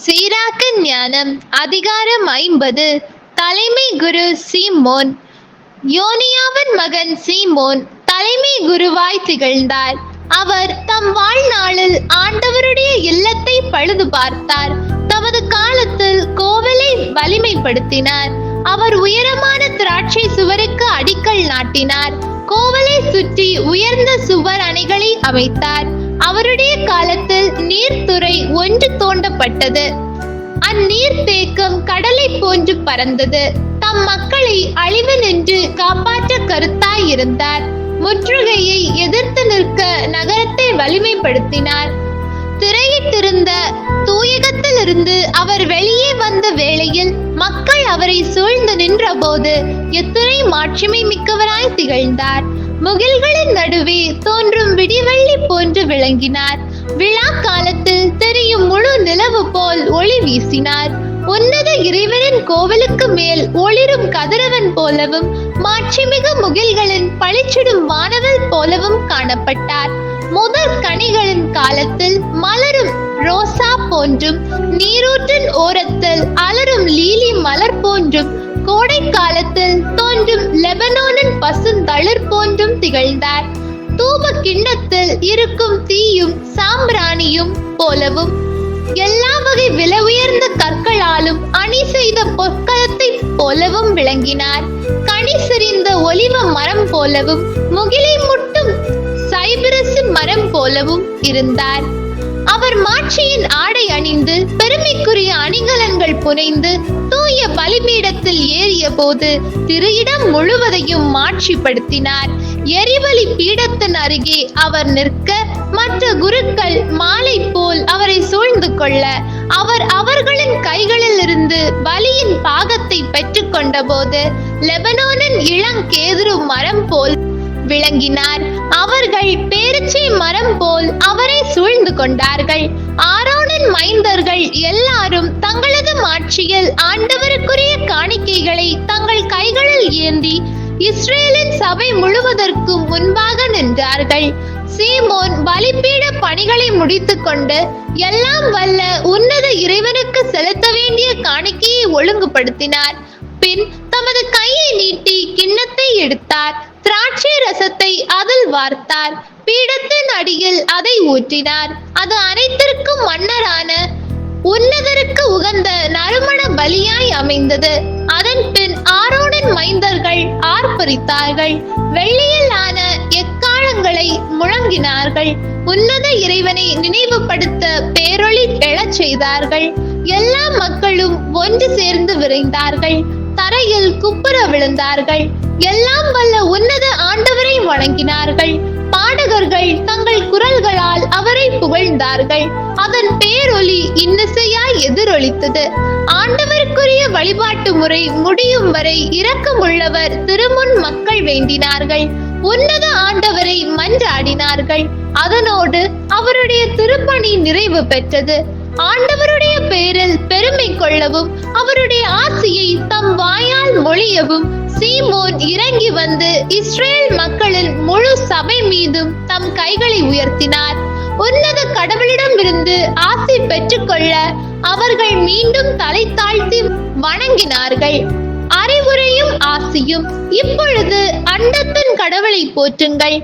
சீராக்க ஞானம் அதிகாரம் 50. தலைமை குரு சீமோன். யோனியாவின் மகன் சீமோன் தலைமை குருவாய் திகழ்ந்தார். அவர் தம் வாழ்நாளில் ஆண்டவருடைய இல்லத்தை பழுது பார்த்தார். தமது காலத்தில் கோவிலை வலிமைப்படுத்தினார். அவர் உயரமான திராட்சை சுவருக்கு அடிக்கல் நாட்டினார். கோவிலை சுற்றி உயர்ந்த சுவர் அணைகளை அமைத்தார். அவருடைய காலத்தில் நீர்த்துறை ஒன்று தோண்டப்பட்டது. அந்நீர் தேக்கம் கடலை போன்று பறந்தது. தம் மக்களை அழிவு நின்று காப்பாற்ற கருத்தாய் இருந்தார். முற்றுகையை எதிர்த்து நிற்க நகரத்தை வலிமைப்படுத்தினார். திரையிட்டிருந்த தூயகத்திலிருந்து அவர் வெளியே வந்த வேளையில் மக்கள் அவரை சூழ்ந்து நின்ற போது எத்துணை மாட்சிமை மிக்கவராய் திகழ்ந்தார். முகில்களின் நடுவே தோன்றும் விடிவெள்ளி போன்று விளங்கினார். விழா காலத்தில் தெரியும் முழு நிலவு போல் ஒளி வீசினார். உன்னத இறைவனின் கோவிலுக்கு மேல் ஒளிரும் கதிரவன் போலவும் மாட்சிமிகு முகில்களின் பளிச்சிடும் வானவில் போலவும் காணப்பட்டார். முதற் கனிகளின் காலத்தில் மலரும் ரோசா போன்றும், நீரூற்றின் ஓரத்தில் அலரும் லீலி மலர் போன்றும், கோடை காலத்தில் தோன்றும் லெபனோனின் பசுந்தளிர் போன்றும் திகழ்ந்தார். தூப கிண்ணத்தில் இருக்கும் தீயும் சாம்பிராணியும் போலவும், எல்லா வகை விலை உயர்ந்த கற்களாலும் அணி செய்த பொற்களத்தை போலவும் விளங்கினார். கனி செறிந்த ஒலிவ மரம் போலவும், முகிலை முட்டும் சைபிரசு மரம் போலவும் இருந்தார். அவர் மாட்சியின் ஆடை அணிந்து பெருமைக்குரிய அணிகலன்கள் புனைந்து தூய பலிபீடத்தில் ஏறிய போது திரு இடம் முழுவதையும் மாட்சிப்படுத்தினார். எரிபலி பீடத்தின் அருகே அவர் நிற்க மற்ற குருக்கள் மாலை போல் அவரை சூழ்ந்து கொள்ள, அவர் அவர்களின் கைகளில் இருந்து பலியின் பாகத்தை பெற்றுக் கொண்ட போது லெபனோனின் இளங்கேதுரு மரம் போல் விளங்கினார். அவர்கள் பேரிச்சை மரம் போல் அவரை சூழ்ந்து கொண்டார்கள். ஆரோனின் மைந்தர்கள் எல்லாரும் தங்களது மாட்சியில் ஆண்டவருக்குரிய காணிக்கைகளை தங்கள் கைகளில் ஏந்தி இஸ்ரேலின் சபை முழுவதற்கும் முன்பாக நின்றார்கள். சீமோன் பலிபீட பணிகளை முடித்துக் கொண்டு எல்லாம் வல்ல உன்னத இறைவனுக்கு செலுத்த வேண்டிய காணிக்கையை ஒழுங்குபடுத்தினார். பின் தமது கையை நீட்டி கிண்ணத்தை எடுத்தார். திராட்சை ரசத்தை அதில் வார்த்தார். பீடத்தின் அடியில் அதை ஊற்றினார். அது அனைத்திற்கும் மன்னரான உன்னதருக்கு உகந்த நறுமண பலியாய் அமைந்தது. அதன் பின் ஆரோனின் மைந்தர்கள் ஆர்ப்பரித்தார்கள். வெள்ளியில் ஆன எக்காலங்களை முழங்கினார்கள். உன்னத இறைவனை நினைவுபடுத்த பேரொளி எழச் செய்தார்கள். எல்லா மக்களும் ஒன்று சேர்ந்து விரைந்தார்கள். தரையில் குப்புற விழுந்தார்கள். எல்லாம் வல்ல உன்னத ஆண்டவரை வணங்கினார்கள். பாடகர்கள் தங்கள் குரல்களால் அவரை புகழ்ந்தார்கள். அதன் பேரொலி இன்னிசையாய் எதிரொலித்தது. ஆண்டவருக்குரிய வழிபாட்டு முறை முடியும் வரை இரக்கமுள்ளவர் திருமுன் மக்கள் வேண்டினார்கள். உன்னத ஆண்டவரை மன்றாடினார்கள். அதனோடு அவருடைய திருப்பணி நிறைவு பெற்றது. ஆண்டவருடைய பெயரில் பெருமை கொள்ளவும் அவருடைய ஆசியை தம் வாயால் மொழியவும் சீமோன் இறங்கி வந்து இஸ்ரேல் மக்களின் முழு சபை மீதும் தம் கைகளை உயர்த்தினார். உன்னத கடவுளிடமிருந்து ஆசி பெற்றுக்கொள்ள அவர்கள் மீண்டும் தலை தாழ்த்தி வணங்கினார்கள். அறிவுரையும் ஆசியும். இப்பொழுது அண்டத்தின் கடவுளை போற்றுங்கள்.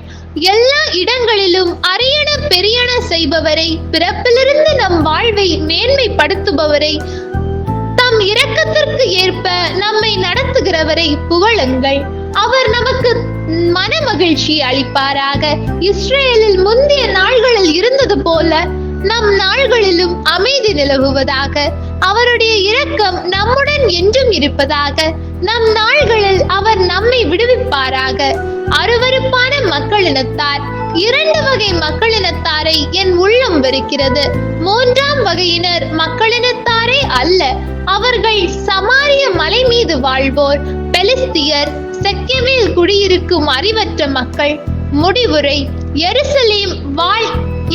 எல்லா இடங்களிலும் அரியன பெரியன செய்பவரை, பிறப்பிலிருந்து நம் வாழ்வை மேன்மைப்படுத்துபவரை, தம் இரக்கத்திற்கு ஏற்ப நம்மை நடத்துகிறவரை புகழுங்கள். அவர் நமக்கு மன மகிழ்ச்சி அளிப்பாராக. இஸ்ரேலில் முந்தைய நாள்களில் இருந்தது போல நம் நாள்களிலும் அமைதி நிலவுவதாக. அவருடைய இரக்கம் நம்முடன் என்றும் இருப்பதாக. நம் நாள்களில் அவர் நம்மை விடுவிப்பாராக. அருவருப்பான மக்களினத்தார். 2 வகை மக்களினத்தாரை என் உள்ளம் வெறுக்கிறது. 3ஆம் வகையினர் மக்களினத்தாரே அல்ல. அவர்கள் சமாரிய மலை மீது வாழ்வோர், பெலிஸ்தியர், செக்கேமில் குடியிருக்கும் அறிவற்ற மக்கள். முடிவுரை. எருசலேம் வாழ்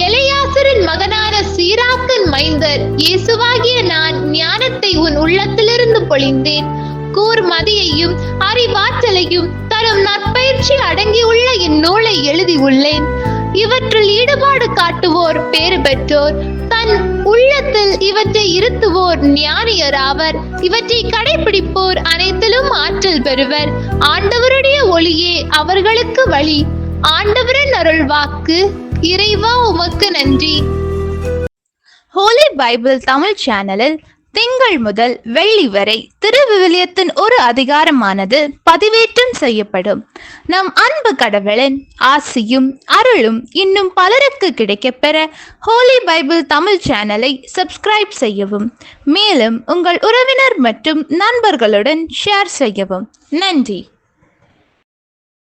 எலெயாசரின் மகனான சீராக்கின் மைந்தர் இயேசுவாகிய நான் ஞானத்தை உன் உள்ளத்திலிருந்து பொழிந்தேன். கூர்மதியையும் அறிவாற்றலையும் தரும் நற்பயிற்சி அடங்கியுள்ள இந்நூலை எழுதி உள்ளேன். இவற்றில் ஈடுபாடு காட்டுவோர் பேறு பெற்றோர். தன் உள்ளத்தில் இவற்றை இருத்துவோர் ஞானியர் ஆவர். இவற்றை கடைபிடிப்போர் அனைத்திலும் ஆற்றல் பெறுவர். ஆண்டவருடைய ஒளியே அவர்களுக்கு வழி. ஆண்டவரின் அருள் வாக்கு. இறைவா உமக்கு நன்றி. ஹோலி பைபிள் தமிழ் சேனலில் திங்கள் முதல் வெள்ளி வரை திருவிவிலியத்தின் ஒரு அதிகாரமானது பதிவேற்றம் செய்யப்படும். நம் அன்பு கடவுளின் ஆசியும் அருளும் இன்னும் பலருக்கு கிடைக்கப்பெற ஹோலி பைபிள் தமிழ் சேனலை சப்ஸ்கிரைப் செய்யவும். மேலும் உங்கள் உறவினர் மற்றும் நண்பர்களுடன் ஷேர் செய்யவும். நன்றி.